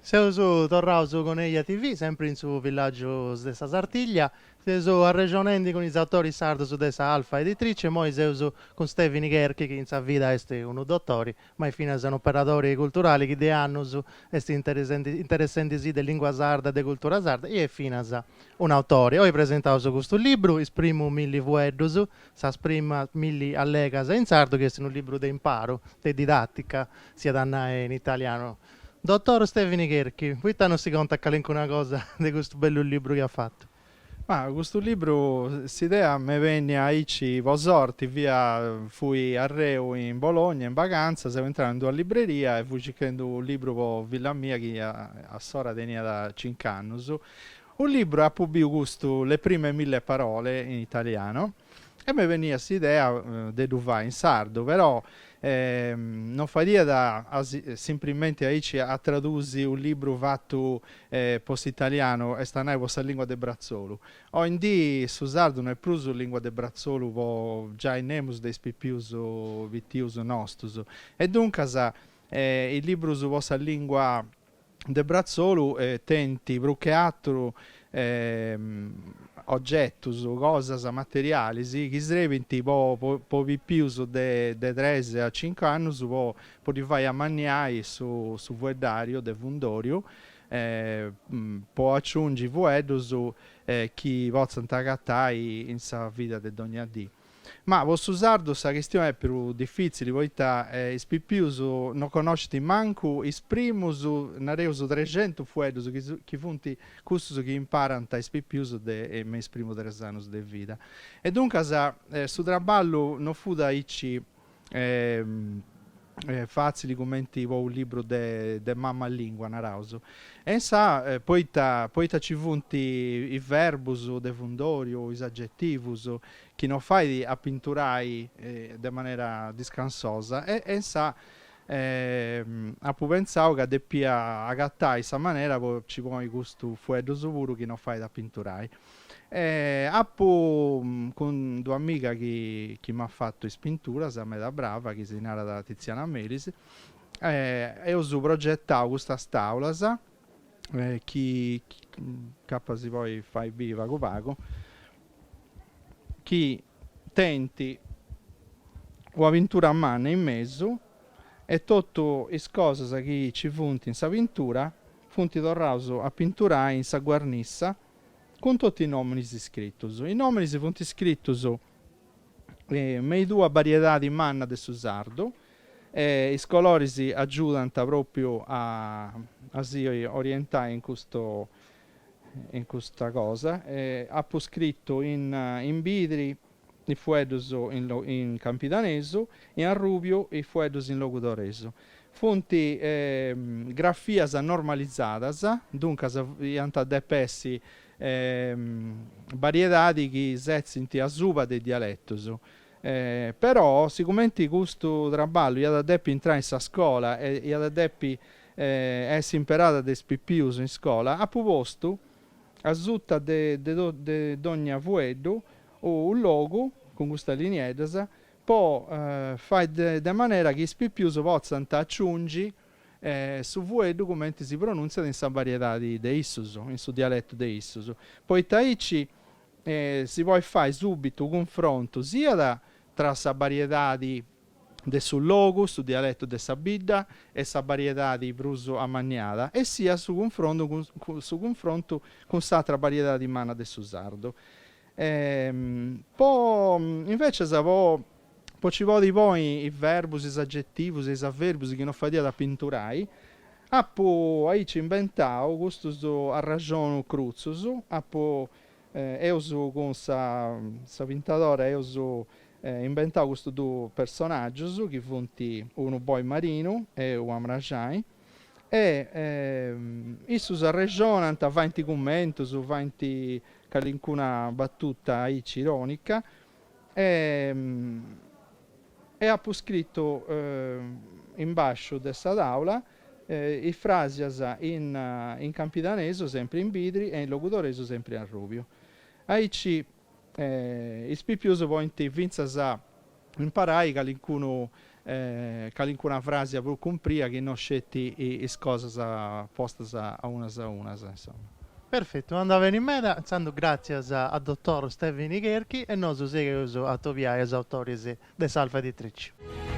Siamo su tornau su Coneglia TV, sempre in su villaggio de sa Sartiglia. Siamo su arregionando con i autori sardo su dessa Alfa editrice, moi siamo su con Stefani Cherchi che in sa vita è un dottore, ma fino sono operatori culturali che de anno su questi interessanti sì, di lingua sarda e di cultura sarda, e fino a un autore. Oggi presentato su questo libro, esprimo milli vuedus, sa prima milli allegasa in sardo, che è un libro di imparo, di didattica, sia da in italiano. Dottor Stefani Cherchi, poi non si conta una cosa di questo bello libro che ha fatto. Ma questo libro, s'idea me venne a Ici Vosorti, via fui a Reu in Bologna in vacanza, siamo entrati in una libreria e fui cercando un libro per Villa mia che a Sora tenia da 5 anni. Un libro a pubblico gusto le prime 1000 parole in italiano e mi veniva questa idea di fare in sardo, però non faria semplicemente a tradurre un libro fatto post italiano e stanai questa lingua de Brazzolo. Oggi su sardo non è più su lingua de Brazzolo, già in emus dei pipius vitius nostus. E dunque il libro su vostra lingua de Brazzolo tenti bruche altro oggettos, cosas, materialis, che sreventi po pipius de 3 a 5 anni po li vai a mangiare su vuedario de vundorio po aggiungi vuedos chi vozzano tagattai in sa vita de ogni dì. Ma vostro sardo sa questione è più difficile, poiché ispipius non conoscete manco is primus nareus 300 fuedos che funti custos che imparano a ispipius e me esprimo 3 anni de vita. E dunque su traballo non fu da ici facili commenti un libro de mamma lingua narauso e poi ci funti i verbus de fundorio is aggettivus che non fai a pinturai de maniera discansosa e a pensare che deppia agattai sa maniera ci vuoi gusto fuedo sicuro che non fai da pinturai appo con due amiche che mi ha fatto in spintura, sa me da brava, che si narra da Tiziana Melis, e ho su progettato questa taulas, chi si poi fai viva pago, chi tenti un'avventura a mano in mezzo e tutto le cose che ci funti in sa avventura, funti torrauso a pinturare in sa guarnissa, con tutti i nomi iscritti. I nomi sono iscritti in due varietà di manna del Susardo. I colori si aiutano proprio a si orientare in questa cosa. Ha scritto in vidri i fuedos in campidaneso e in rubio i fuedos in logudoreso. Fonti grafias normalizadas, dunque anta de pessi variedadi che sezzino a suba dei dialettos. Però, siccome questo traballo ia da deppi entrare in sa scuola e ia da deppi essere imparata dei pipius in scuola, ha proposto a zutta de dogna vuedo o un logo con questa lineedasa può fare de maniera che i pipius possano aggiungere su voi documenti si pronunciano in sa varietà di issuso, in su dialetto di issuso. Poi taici si può fare subito un confronto sia tra sa varietà di sul logo, su dialetto de sabidda e sa varietà di bruso ammagnata e sia su confronto con s'altra varietà di mana de susardo. Poi invece poi ci vuole poi i verbus, i aggettivus, i avverbus che non fatia da pinturai. Appo aici inventau questo a ragione cruzus, appo eusu con sa pintadora eusu inventau questo due personaggi che funti uno boi marino e un amrajai e issus arregionant a 20 commentus, 20 calincuna battuta aici ironica e ha scritto in basso dessa tavola i frasias in campidaneso sempre in vidri e in logudoreso sempre in rubio. Aici il pipiuso poi vinzas a imparai che qualcuno qualunque frase per cumpria che non scetti le cose poste a una, insomma. Perfetto, andava in meda, insomma, grazie al dottor Stefani Gerchi e noi seguiamo a Tovia, gli autori di Salva di Tricci.